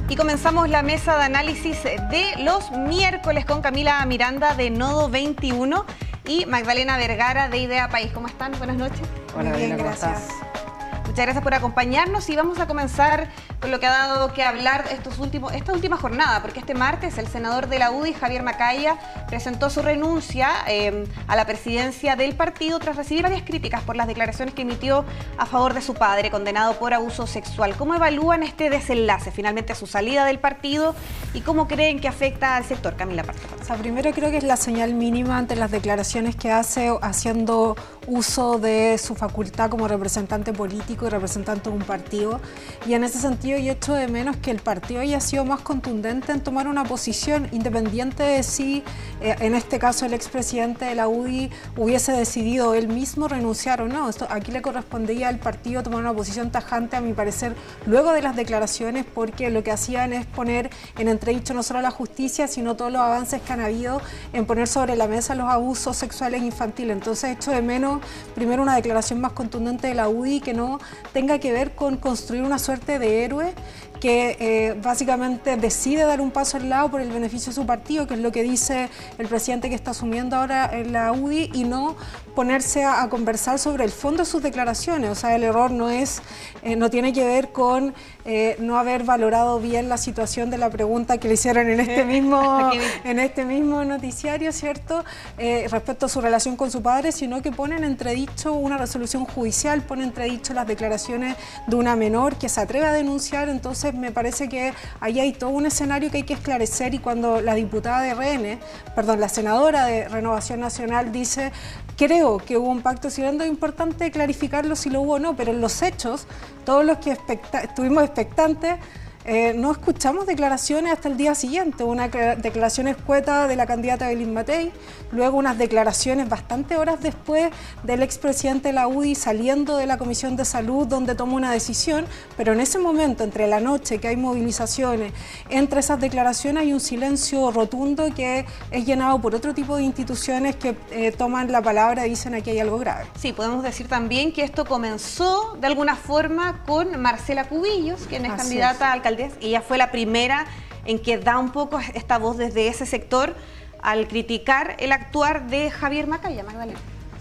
Y comenzamos la mesa de análisis de los miércoles con Camila Miranda de Nodo 21 y Magdalena Vergara de Idea País. ¿Cómo están? Buenas noches. Hola, bien, gracias. Muchas gracias por acompañarnos y vamos a comenzar con lo que ha dado que hablar esta última jornada, porque este martes el senador de la UDI, Javier Macaya, presentó su renuncia a la presidencia del partido tras recibir varias críticas por las declaraciones que emitió a favor de su padre, condenado por abuso sexual. ¿Cómo evalúan este desenlace, finalmente su salida del partido, y cómo creen que afecta al sector? Camila, participa. O sea, primero creo que es la señal mínima ante las declaraciones que hace haciendo uso de su facultad como representante político y representante de un partido, y en ese sentido yo echo de menos que el partido haya sido más contundente en tomar una posición independiente de si en este caso el expresidente de la UDI hubiese decidido él mismo renunciar o no. Aquí le correspondía al partido tomar una posición tajante, a mi parecer, luego de las declaraciones, porque lo que hacían es poner en entredicho no solo la justicia, sino todos los avances que han habido en poner sobre la mesa los abusos sexuales infantiles. Entonces echo de menos primero una declaración más contundente de la UDI que no tenga que ver con construir una suerte de héroe que básicamente decide dar un paso al lado por el beneficio de su partido, que es lo que dice el presidente que está asumiendo ahora en la UDI, y no ponerse a conversar sobre el fondo de sus declaraciones. O sea, el error no tiene que ver con no haber valorado bien la situación de la pregunta que le hicieron en este mismo noticiario, ¿cierto? Respecto a su relación con su padre, sino que pone en entredicho una resolución judicial, pone en entredicho las declaraciones de una menor que se atreve a denunciar. Entonces me parece que ahí hay todo un escenario que hay que esclarecer, y cuando la diputada de la senadora de Renovación Nacional dice: creo que hubo un pacto, siendo importante clarificarlo si lo hubo o no, pero en los hechos, todos los que estuvimos expectantes, no escuchamos declaraciones hasta el día siguiente. Una declaración escueta de la candidata Belín Matei, luego unas declaraciones bastante horas después del expresidente de la UDI saliendo de la Comisión de Salud, donde toma una decisión, pero en ese momento, entre la noche que hay movilizaciones, entre esas declaraciones hay un silencio rotundo que es llenado por otro tipo de instituciones que toman la palabra y dicen: aquí hay algo grave. Sí, podemos decir también que esto comenzó de alguna forma con Marcela Cubillos, quien es candidata a alcaldesa. Ella fue la primera en que da un poco esta voz desde ese sector al criticar el actuar de Javier Macaya. Magdalena.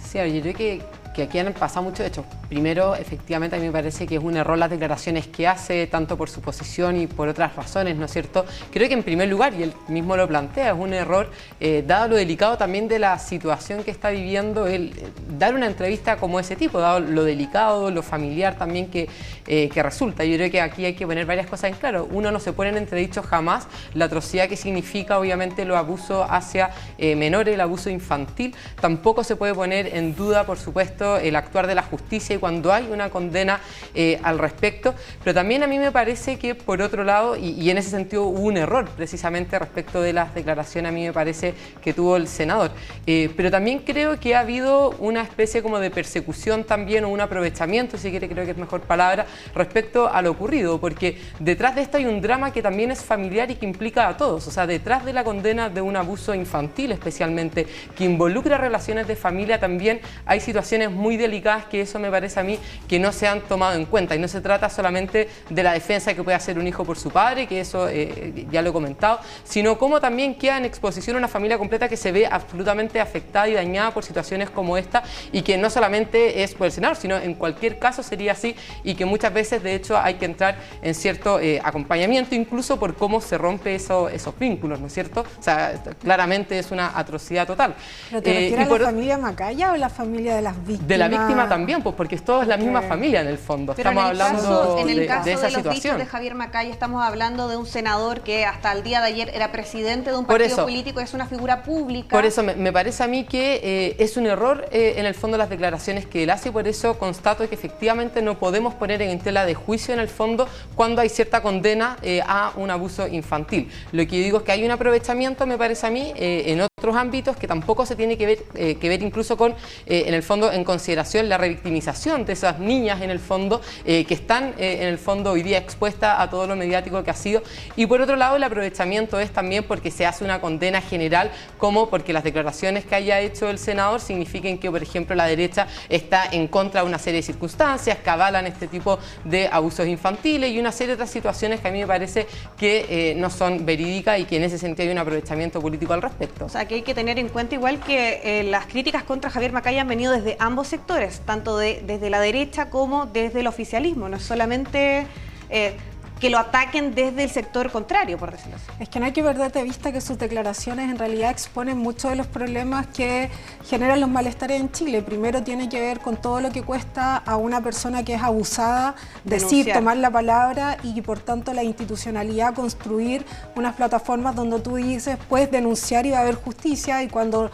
Sí, yo creo que aquí han pasado muchos hechos. Primero, efectivamente, a mí me parece que es un error las declaraciones que hace, tanto por su posición y por otras razones, ¿no es cierto? Creo que en primer lugar, y él mismo lo plantea, es un error, dado lo delicado también de la situación que está viviendo, él dar una entrevista como ese tipo, dado lo delicado, lo familiar también que resulta. Yo creo que aquí hay que poner varias cosas en claro. Uno, no se pone en entredicho jamás la atrocidad que significa, obviamente, los abusos hacia menores, el abuso infantil. Tampoco se puede poner en duda, por supuesto, el actuar de la justicia y cuando hay una condena al respecto, pero también a mí me parece que por otro lado, y en ese sentido hubo un error precisamente respecto de las declaraciones, a mí me parece que tuvo el senador, pero también creo que ha habido una especie como de persecución también, o un aprovechamiento, si quiere, creo que es mejor palabra, respecto a lo ocurrido, porque detrás de esto hay un drama que también es familiar y que implica a todos. O sea, detrás de la condena de un abuso infantil especialmente, que involucra relaciones de familia, también hay situaciones muy delicadas que eso me parece a mí que no se han tomado en cuenta, y no se trata solamente de la defensa que puede hacer un hijo por su padre, que eso ya lo he comentado, sino cómo también queda en exposición una familia completa que se ve absolutamente afectada y dañada por situaciones como esta, y que no solamente es por el senador, sino en cualquier caso sería así, y que muchas veces de hecho hay que entrar en cierto acompañamiento incluso por cómo se rompe esos vínculos, ¿no es cierto? O sea, claramente es una atrocidad total. ¿Pero te refieres a la familia Macaya o la familia de las víctimas? De la víctima también, pues porque todo es la misma familia en el fondo. Pero estamos hablando en el caso de esa de los situación. dichos de Javier Macaya, estamos hablando de un senador que hasta el día de ayer era presidente de un partido político, es una figura pública. Por eso me parece a mí que es un error en el fondo las declaraciones que él hace, y por eso constato que efectivamente no podemos poner en tela de juicio en el fondo cuando hay cierta condena a un abuso infantil. Lo que yo digo es que hay un aprovechamiento, me parece a mí, en otros ámbitos que tampoco se tiene que ver incluso con, en el fondo, en consideración la revictimización información de esas niñas en el fondo, que están en el fondo hoy día expuestas a todo lo mediático que ha sido. Y por otro lado, el aprovechamiento es también porque se hace una condena general, como porque las declaraciones que haya hecho el senador signifiquen que, por ejemplo, la derecha está en contra de una serie de circunstancias que avalan este tipo de abusos infantiles y una serie de otras situaciones que a mí me parece que no son verídicas y que en ese sentido hay un aprovechamiento político al respecto. O sea, que hay que tener en cuenta igual que las críticas contra Javier Macaya han venido desde ambos sectores, tanto desde la derecha como desde el oficialismo. No es solamente que lo ataquen desde el sector contrario, por decirlo así. Es que no hay que perder de vista que sus declaraciones en realidad exponen muchos de los problemas que generan los malestares en Chile. Primero tiene que ver con todo lo que cuesta a una persona que es abusada decir, tomar la palabra y por tanto la institucionalidad, construir unas plataformas donde tú dices, puedes denunciar y va a haber justicia, y cuando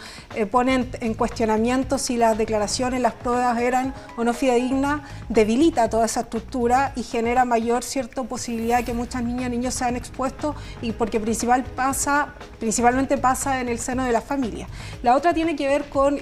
ponen en cuestionamiento si las declaraciones, las pruebas eran o no fidedignas, debilita toda esa estructura y genera mayor posibilidad de que muchas niñas y niños sean expuestos, y porque principalmente pasa en el seno de la familia. La otra tiene que ver con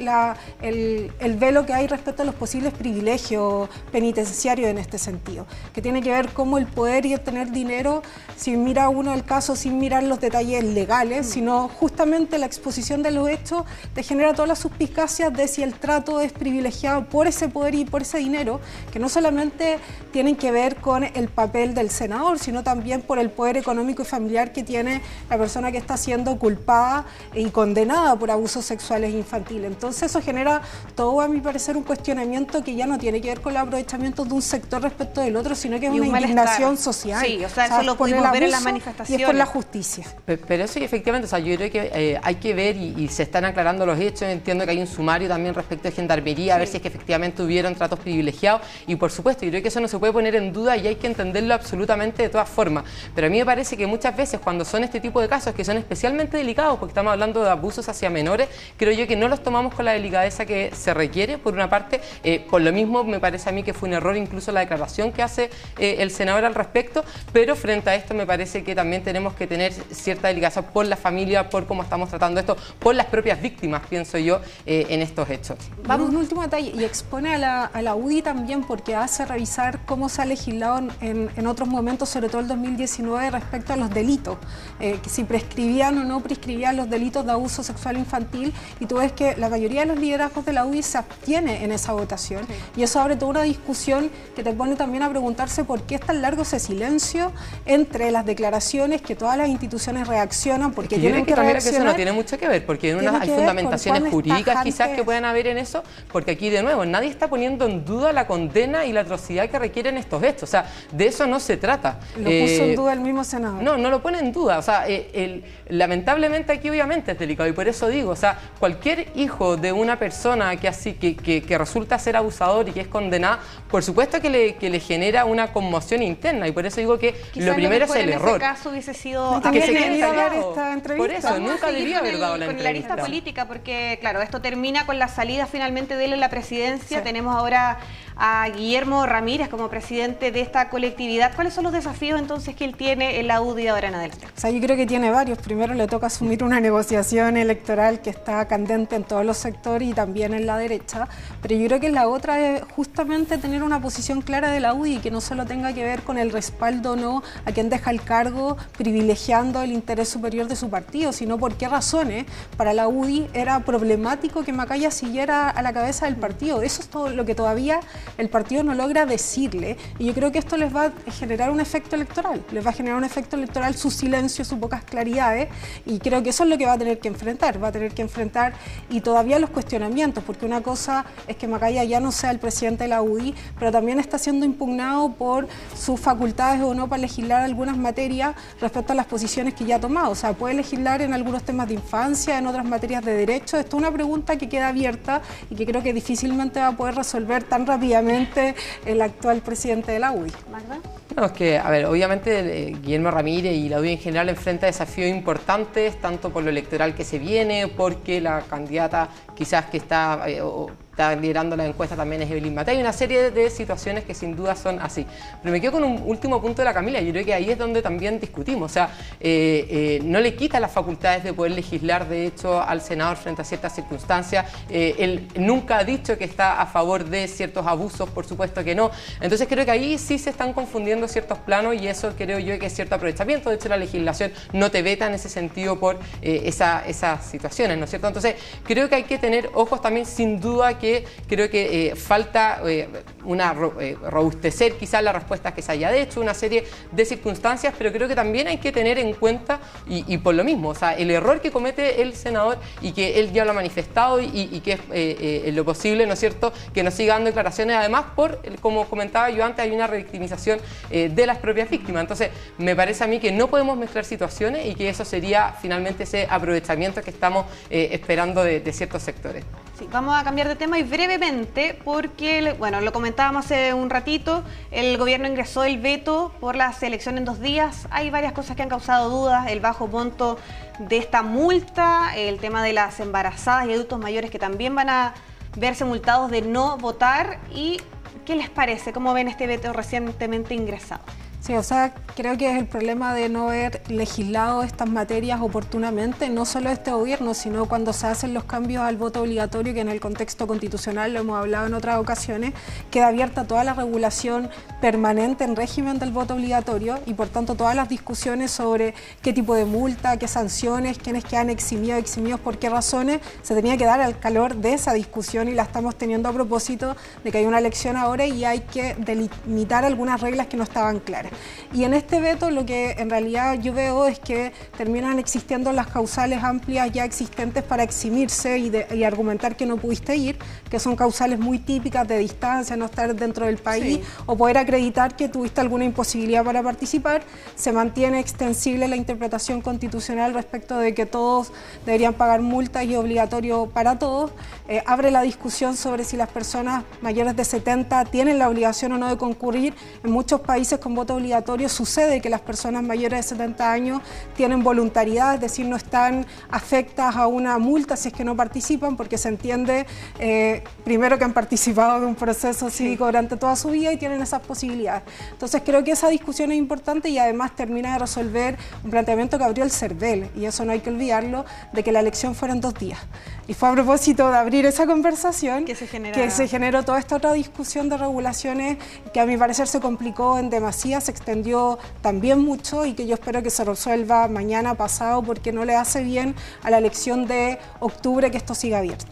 el velo que hay respecto a los posibles privilegios penitenciarios en este sentido, que tiene que ver cómo el poder y el tener dinero, si mira uno el caso sin mirar los detalles legales, sino justamente la exposición de los hechos te genera todas las suspicacias de si el trato es privilegiado por ese poder y por ese dinero, que no solamente tienen que ver con el papel del senador, sino también por el poder económico y familiar que tiene la persona que está siendo culpada y condenada por abusos sexuales infantiles. Entonces eso genera todo, a mi parecer, un cuestionamiento que ya no tiene que ver con el aprovechamiento de un sector respecto del otro, sino que es una indignación social. Sí, o sea, eso lo pudimos ver en las manifestaciones. Y es por la justicia. Pero eso, efectivamente, o sea, yo creo que hay que ver y se están aclarando los hechos. Entiendo que hay un sumario también respecto de gendarmería, a ver si es que efectivamente hubieron tratos privilegiados, y por supuesto, yo creo que eso no se puede poner en duda y hay que entenderlo absolutamente de todas formas, pero a mí me parece que muchas veces cuando son este tipo de casos que son especialmente delicados, porque estamos hablando de abusos hacia menores, creo yo que no los tomamos con la delicadeza que se requiere, por una parte. Por lo mismo me parece a mí que fue un error incluso la declaración que hace el senador al respecto, pero frente a esto me parece que también tenemos que tener cierta delicadeza por la familia, por cómo estamos tratando esto, por las propias víctimas, pienso yo, en estos hechos. Vamos, un último detalle, y expone a la UDI también porque hace revisar cómo se ha legislado en otros momentos, sobre todo el 2019, respecto a los delitos, que si prescribían o no prescribían los delitos de abuso sexual infantil, y tú ves que la mayoría de los liderazgos de la UDI se abstiene en esa votación, y eso abre toda una discusión que te pone también a preguntarse por qué es tan largo ese silencio entre las declaraciones que todas las instituciones reaccionan, porque tienen que reaccionar. Que eso no tiene mucho que ver, porque hay fundamentaciones jurídicas quizás que puedan haber en eso, porque aquí de nuevo nadie está poniendo en duda la condena y la atrocidad que requieren estos hechos, o sea, de eso no se trata. Lo puso en duda el mismo senador. No lo pone en duda, o sea, lamentablemente aquí obviamente es delicado, y por eso digo, o sea, cualquier hijo de una persona que resulta ser abusador y que es condenada, por supuesto que le genera una conmoción interna, y por eso digo que quizás lo primero es el en error. Ese caso hubiese sido que se quede dar esta entrevista. Por eso, nunca debía haber dado la entrevista. Con la lista política, porque claro, esto termina con la salida finalmente de él en la presidencia. Sí. Tenemos ahora a Guillermo Ramírez como presidente de esta colectividad. ¿Cuáles son los desafíos entonces que él tiene en la UDI ahora en adelante? O sea, yo creo que tiene varios. Primero le toca asumir una negociación electoral que está candente en todos los sectores y también en la derecha, pero yo creo que la otra es justamente tener una posición clara de la UDI, que no solo tenga que ver con el respaldo o no a quien deja el cargo privilegiando el interés superior de su partido, sino por qué razones para la UDI era problemático que Macaya siguiera a la cabeza del partido. Eso es todo lo que todavía el partido no logra decirle, y yo creo que esto les va a generar un efecto electoral, les va a generar un efecto electoral su silencio, sus pocas claridades, y creo que eso es lo que va a tener que enfrentar, y todavía los cuestionamientos, porque una cosa es que Macaya ya no sea el presidente de la UDI, pero también está siendo impugnado por sus facultades o no para legislar algunas materias respecto a las posiciones que ya ha tomado. O sea, puede legislar en algunos temas de infancia, en otras materias de derecho. Esto es una pregunta que queda abierta y que creo que difícilmente va a poder resolver tan rápidamente el actual presidente de la UDI. ¿Magda? No, es que, a ver, obviamente Guillermo Ramírez y la UDI en general enfrenta desafíos importantes, tanto por lo electoral que se viene, porque la candidata quizás que está está liderando la encuesta también es Evelyn Matei. Hay una serie de situaciones que sin duda son así. Pero me quedo con un último punto de la Camila. Yo creo que ahí es donde también discutimos. O sea, no le quita las facultades de poder legislar, de hecho, al senador frente a ciertas circunstancias. Él nunca ha dicho que está a favor de ciertos abusos, por supuesto que no. Entonces creo que ahí sí se están confundiendo ciertos planos y eso creo yo que es cierto aprovechamiento. De hecho, la legislación no te veta en ese sentido por esas situaciones, ¿no es cierto? Entonces creo que hay que tener ojos también, sin duda que creo que falta robustecer quizás las respuestas que se haya hecho, una serie de circunstancias, pero creo que también hay que tener en cuenta y por lo mismo, o sea, el error que comete el senador y que él ya lo ha manifestado y que es en lo posible, ¿no es cierto?, que nos siga dando declaraciones, además como comentaba yo antes, hay una revictimización de las propias víctimas. Entonces me parece a mí que no podemos mezclar situaciones y que eso sería finalmente ese aprovechamiento que estamos esperando de ciertos sectores. Sí, vamos a cambiar de tema y brevemente porque, bueno, lo comentábamos hace un ratito, el gobierno ingresó el veto por la elección en 2 días. Hay varias cosas que han causado dudas, el bajo monto de esta multa, el tema de las embarazadas y adultos mayores que también van a verse multados de no votar. ¿Y qué les parece? ¿Cómo ven este veto recientemente ingresado? Sí, o sea, creo que es el problema de no haber legislado estas materias oportunamente, no solo este gobierno, sino cuando se hacen los cambios al voto obligatorio, que en el contexto constitucional, lo hemos hablado en otras ocasiones, queda abierta toda la regulación permanente en régimen del voto obligatorio y por tanto todas las discusiones sobre qué tipo de multa, qué sanciones, quiénes quedan eximidos, por qué razones, se tenía que dar al calor de esa discusión y la estamos teniendo a propósito de que hay una elección ahora y hay que delimitar algunas reglas que no estaban claras. Y en este veto lo que en realidad yo veo es que terminan existiendo las causales amplias ya existentes para eximirse y argumentar que no pudiste ir, que son causales muy típicas de distancia, no estar dentro del país, sí, o poder acreditar que tuviste alguna imposibilidad para participar. Se mantiene extensible la interpretación constitucional respecto de que todos deberían pagar multas y obligatorio para todos. Abre la discusión sobre si las personas mayores de 70 tienen la obligación o no de concurrir. En muchos países con voto obligatorio sucede que las personas mayores de 70 años tienen voluntariedad, es decir, no están afectas a una multa si es que no participan, porque se entiende primero que han participado de un proceso cívico durante toda su vida y tienen esas posibilidades. Entonces creo que esa discusión es importante y además termina de resolver un planteamiento que abrió el CERVEL, y eso no hay que olvidarlo, de que la elección fuera en 2 días. Y fue a propósito de abrir esa conversación que se generó toda esta otra discusión de regulaciones que a mi parecer se complicó en demasía, se extendió también mucho y que yo espero que se resuelva mañana, pasado, porque no le hace bien a la elección de octubre que esto siga abierto.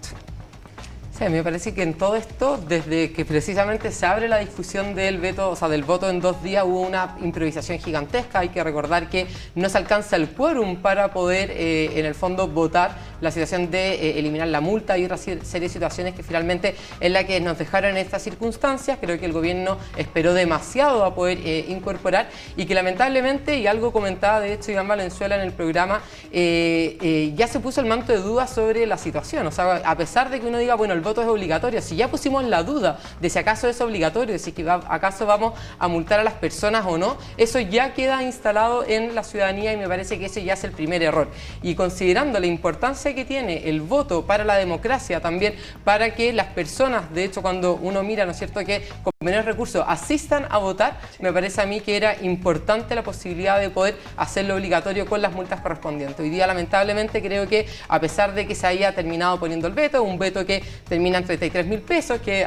Sí, me parece que en todo esto, desde que precisamente se abre la discusión del veto, o sea, del voto en 2 días, hubo una improvisación gigantesca. Hay que recordar que no se alcanza el quórum para poder, en el fondo, votar la situación de eliminar la multa y otra serie de situaciones que finalmente es la que nos dejaron en estas circunstancias. Creo que el gobierno esperó demasiado a poder incorporar y que lamentablemente, y algo comentaba de hecho Iván Valenzuela en el programa, ya se puso el manto de duda sobre la situación. O sea, a pesar de que uno diga, bueno, el voto es obligatorio, si ya pusimos la duda de si acaso es obligatorio, de si acaso vamos a multar a las personas o no, eso ya queda instalado en la ciudadanía y me parece que ese ya es el primer error. Y considerando la importancia que tiene el voto para la democracia, también para que las personas, de hecho cuando uno mira, ¿no es cierto?, que con menores recursos asistan a votar, me parece a mí que era importante la posibilidad de poder hacerlo obligatorio con las multas correspondientes. Hoy día lamentablemente creo que a pesar de que se haya terminado poniendo el veto, un veto que termina en 33.000 pesos, que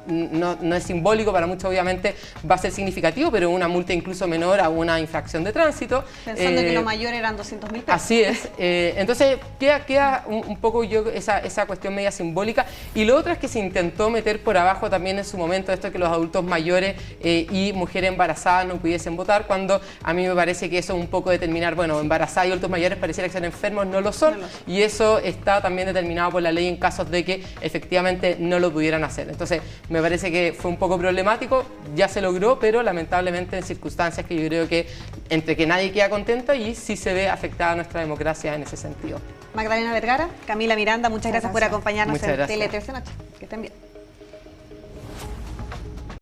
no es simbólico, para muchos obviamente va a ser significativo, pero una multa incluso menor a una infracción de tránsito. Pensando que lo mayor eran 200.000 pesos. Así es. Entonces queda un poco esa cuestión media simbólica. Y lo otro es que se intentó meter por abajo también en su momento esto de que los adultos mayores y mujeres embarazadas no pudiesen votar, cuando a mí me parece que eso es un poco determinar, bueno, embarazadas y adultos mayores pareciera que son enfermos, no lo son, y eso está también determinado por la ley en casos de que efectivamente no lo pudieran hacer. Entonces me parece que fue un poco problemático, ya se logró, pero lamentablemente en circunstancias que yo creo que entre que nadie queda contento y sí se ve afectada nuestra democracia en ese sentido. Magdalena Vergara, Camila Miranda, muchas gracias por acompañarnos en Tele 13 Noche. Que estén bien.